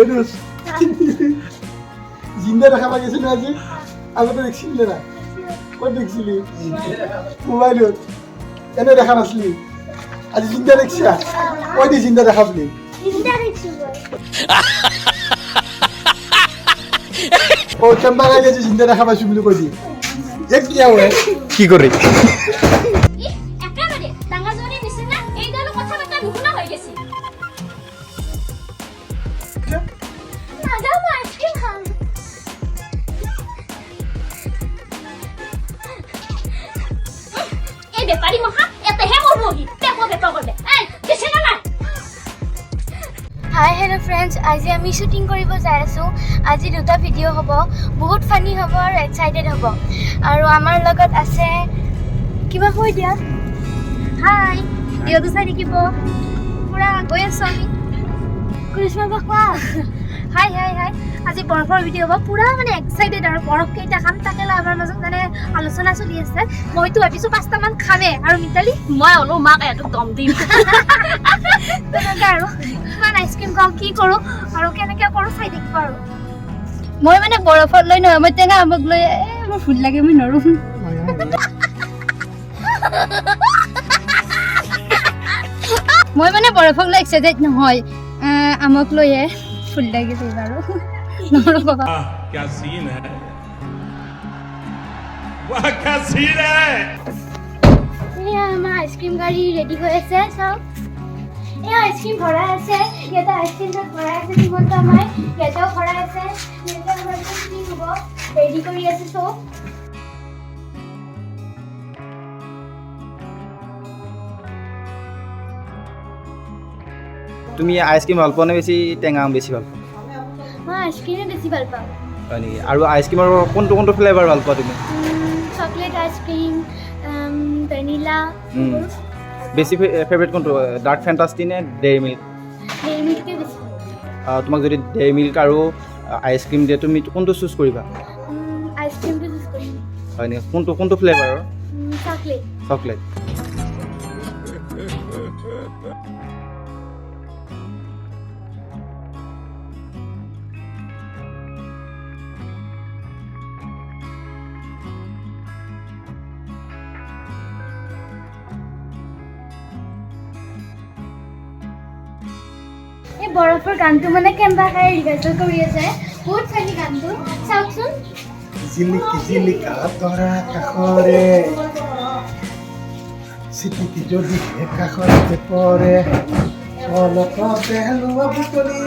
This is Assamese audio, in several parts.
এরুস জিন্দা দেখা পা গেছিল আজি আগতে দেখছিলি না কত দেখছিলি মোবাইলত এনে দেখা নাছলি আজি জিন্দা দেখছা কই দি জিন্দা দেখাবলি জিন্দা দেখছি ও চম্বা গেছে জিন্দা দেখা পাইছি বলে কই দি এক কি হয় কি করে একেবারে ডাঙা জনি নিচিনা এই দল কথা কথা নুশুনা হৈ গেছি নাগাও আইসক্রিম খাম এই বেপাৰী মহা এতেহে মৰবহি তেকো বেপা কৰবে এই দিছে না নাই হাই হেল্ল' ফ্ৰেণ্ডছ আজি আমি শ্বুটিং কৰিব যাই আছোঁ আজি দুটা ভিডিঅ' হ'ব বহুত ফানি হ'ব আৰু এক্সাইটেড হ'ব আৰু আমাৰ লগত আছে কিবা কৈ দিয়া হাই ভিডিঅ'টো চাই থাকিব পুৰা গৈ আছোঁ আমি কৰিশ্মা বা কোৱা হাই হাই হাই আজি বৰফৰ ভিডিঅ' হ'ব পুৰা মানে এক্সাইটেড আৰু বৰফ কেইটা খাম তাকে লৈ আমাৰ মাজত মানে আলোচনা চলি আছে মইতো ভাবিছোঁ 5টামান খামে আৰু মিতালী মই হ'লো মাক এটোক দম দিম তেনেকৈ আৰু ইমান আইচক্ৰীম খাওঁ কি কৰোঁ আৰু কেনেকৈ কৰোঁ চাই থাকিব আৰু মই মানে বৰফত লৈ নহয় মই টেঙা আমক লৈ মোৰ ফুল লাগে মই নৰো মই মানে বৰফক লৈ এক্সাইটেড নহয় আমক লৈয়ে ফুল লাগিছে বাৰু নৰো বাবা क्या सीन है वाह क्या सीन है এয়া আমাৰ আইচক্ৰীম গাড়ী ৰেডি হৈ আছে চাওক এয়া আইচক্ৰীম ভৰাই আছে ইয়াতে আইচক্ৰীম ভৰাই আছে শ্ৰীমন্ত আমাৰ ইয়াতেও ভৰাই আছে ইয়াতে আমাৰ কি হ'ব ৰেডি কৰি আছে চব তুমি আইচক্ৰীম ভাল পোৱা নে বেছি টেঙা আম বেছি ভাল পোৱা মই আইচক্ৰীমে বেছি ভাল পাওঁ হয় নেকি আৰু আইচক্ৰীমৰ কোনটো ফ্লেভাৰ ভাল পোৱা তুমি চকলেট আইচক্ৰীম ভেনিলা বেছি ফেভৰেট কোনটো ডাৰ্ক ফেণ্টাষ্টি নে ডেইৰী মিল্ক ডেইৰী মিল্ককে বেছি তোমাক যদি ডেইৰী মিল্ক আৰু আইচক্ৰীম দিয়ে তুমি কোনটো চুজ কৰিবা আইচক্ৰীমটো চুজ কৰিম হয় নেকি কোনটো ফ্লেভাৰৰ চকলেট চকলেট এই বৰফৰ গানটো মানে কেম্বাকে ৰিহাৰ্চেল কৰি আছে বহুত ফানি গানটো চাওকচোন জিলিকি জিলিকা তৰা কাষৰে চিটিকি যদি কাষতে পৰে অলপতে লোৱা বুটলি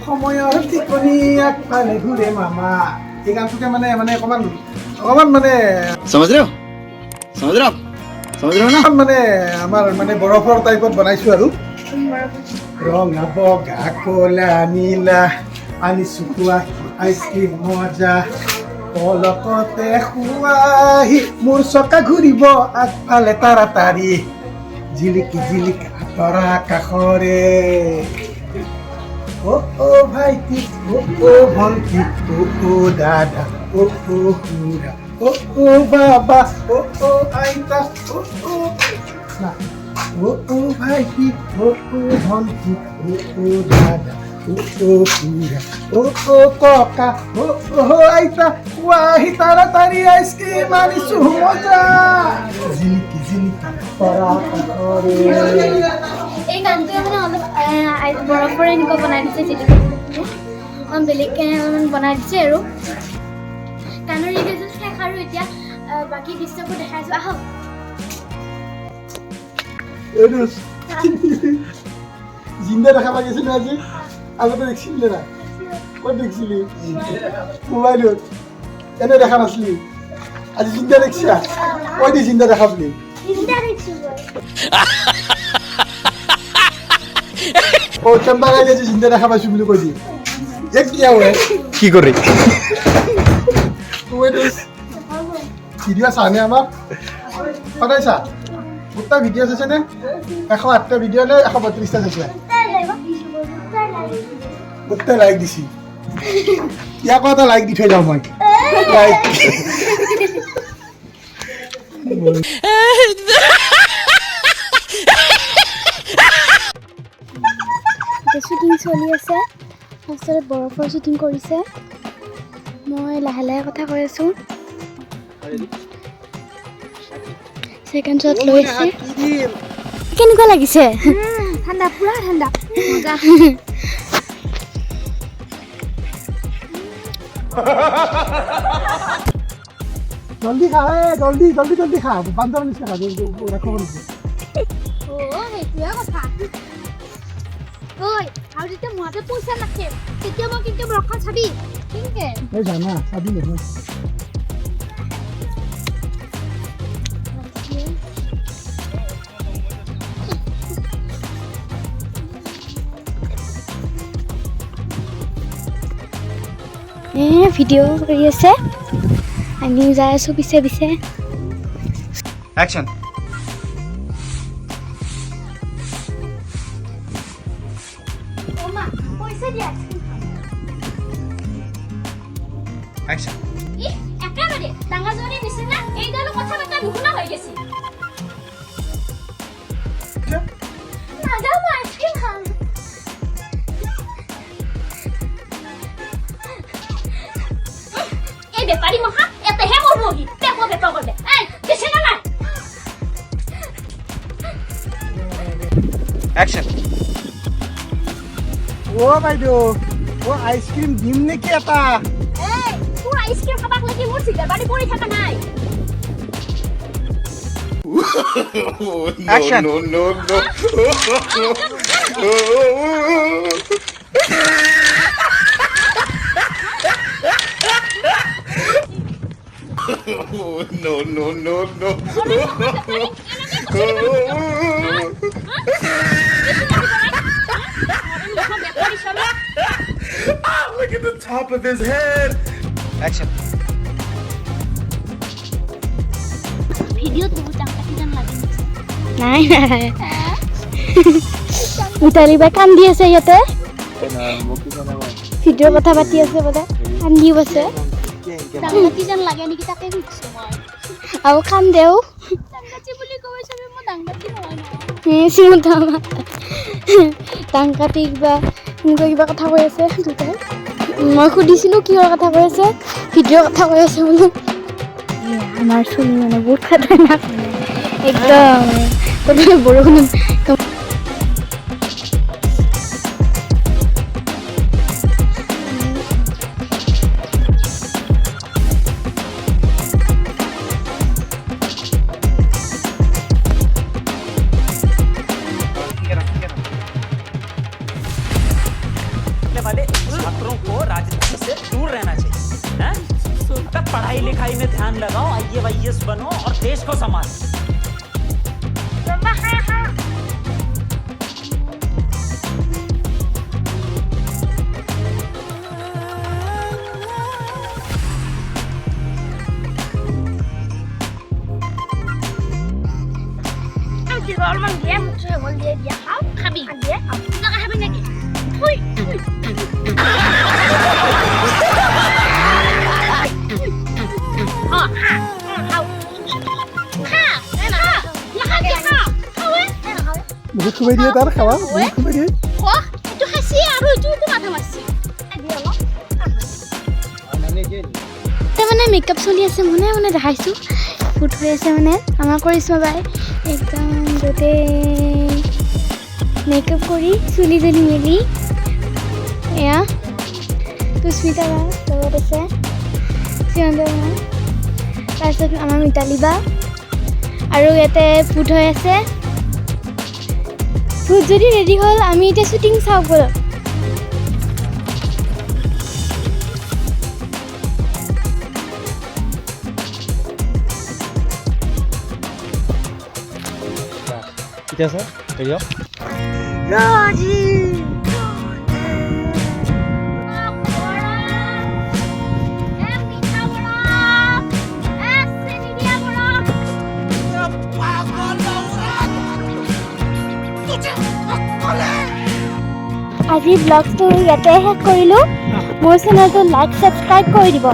সময়ৰ টিকনি আগফালে ঘূৰে মামা এই গানটোকে মানে অকণমান মানে समझ रहे हो ना মানে আমাৰ মানে বৰফৰ টাইপত বনাইছোঁ আৰু ৰঙা বগা ক'লা নীলা আনিছোঁ খোৱা আইচক্ৰীম মজা পলকতে খোৱাহি মোৰ চকা ঘূৰিব আগফালে তাৰাতাৰি জিলিকি জিলিকা তৰা কাষৰে অ' ভাইটি অ' ভণ্টি অ' দাদা অ' খুৰা অ' বাবা অ' আইতা অ' ভাইটি অ' ভণ্টি অ' দাদা অ' খুৰা অ' ককা অ' আইতা খোৱাহি তাৰাতাৰি আইচক্ৰীম আনিছোঁ মজা জিলিকি জিলিকি তৰা কাষৰে এই গানটোৱে মানে অলপ বৰফৰে এনেকুৱা বনাই দিছে যিটো অলপ বেলেগকৈ অলপমান বনাই দিছে আৰু গানৰ ৰিহাৰ্চেল শেষ আৰু এতিয়া বাকী দৃশ্যবোৰ দেখাইছোঁ আহক এরুস জিন্দা দেখা পা গেছিল আজি আগতে দেখছিলি না কত দেখছিলি মোবাইলত এনে দেখা নাছলি আজি জিন্দা দেখছা কই দি জিন্দা দেখাবলি জিন্দা দেখছি ও চম্বা গেছে জিন্দা দেখা পাইছি বলে কই দি এক কি হয় কি করে এরুস ভিডিও চানে আমার সদায় চা গোটা ভিডিও চাইছে নে 108টা ভিডিও লৈ 132টা চাইছে গোটা লাইক দিছি ইয়াক এটা লাইক দি থৈ যাওঁ মই লাইক শ্বুটিং চলি আছে ফাৰ্ষ্টতে বৰফৰ শ্বুটিং কৰিছে মই লাহে লাহে কথা কৈ আছোঁ ছেকেণ্ড শ্বট লৈছে কেনেকুৱা লাগিছে ঠাণ্ডা পুৰা ঠাণ্ডা মজা জলদি খা জলদি জলদি জলদি খা বান্দৰ নিচিনা খা ৰাখিব নিচিনা সেইটোৱে কথা ঐ আৰু যেতিয়া মোৰ হাতত পইচা নাথাকে তেতিয়া মই কিন্তু ব্লগখন চাবি কেনেকে এই জানা চাবি নহয় ভিডিঅ' কৰি আছে আমি যাই আছোঁ পিছে পিছে Action. পইচা দিয়া Action. একেবাৰে ডাঙাজনী নিচিনা এইডালো কথা পাতা নুশুনা হৈ গৈছে নাযাওঁ মই আইচক্ৰীম খাম এই বেপাৰী মহা এতেহে মোৰ মহি পেপৰ বেপাৰ কৰিলে এই দিছে না নাই Action. বাইদেউ আইচক্ৰীম দিম নেকি এটা এই তোৰ আইচক্ৰীম খাবাক লাগি মোৰ চিগাৰ বাৰী পৰি থকা নাই Action. No. No. Look at the top of his head. Action. ভিডিঅ'ত বহুত ডাঙৰ যেন লাগে নাই মিতালী বা কান্দি আছে ইয়াতে ভিডিঅ'ৰ কথা পাতি আছে বোলে কান্দিও আছে ডাঙাতি যেন লাগে নেকি তাকে সুধিছো মই আৰু কান্দেও ডাঙাতি বুলি কয় চবে মই ডাঙাতি নহয় ডাঙাতি কিবা এনেকুৱা কিবা কথা কৈ আছে দুটাই মই সুধিছিলোঁ কিহৰ কথা কৈ আছে ভিডিঅ'ৰ কথা কৈ আছে বোলো আমাৰ চুলি মানে বহুত খাতাৰনাক একদম প্ৰথমে বৰষুণ वाले छात्रों को राजनीति से दूर रहना चाहिए हैं? पढ़ाई लिखाई में ध्यान लगाओ IAS बनो और देश को संभालो বহুত খুৱাই দিয়ে তাৰ খাৱা বহুত খুৱাই দিয়ে এইটো খাইছি আৰু এইটো মাথা মাৰছি মানে মেকআপ চলি আছে মানে দেখাইছোঁ ফুট হৈ আছে মানে আমাৰ কৰিছোঁ বাই একদম গোটেই মেকআপ কৰি চুলি জলি মেলি এয়া তুস্মিতা বা লগত আছে চিৰন্ত বা তাৰপিছত আমাৰ মিতালী বা আৰু ইয়াতে ফুট হৈ আছে ফুট যদি ৰেডি হ'ল আমি এতিয়া শ্বুটিং চাওঁ ব'লক এতিয়া স্যাৰ হেৰিয়ক আজি ব্লগটো ইয়াতে শেষ কৰিলোঁ মোৰ চেনেলটো লাইক ছাবস্ক্ৰাইব কৰি দিব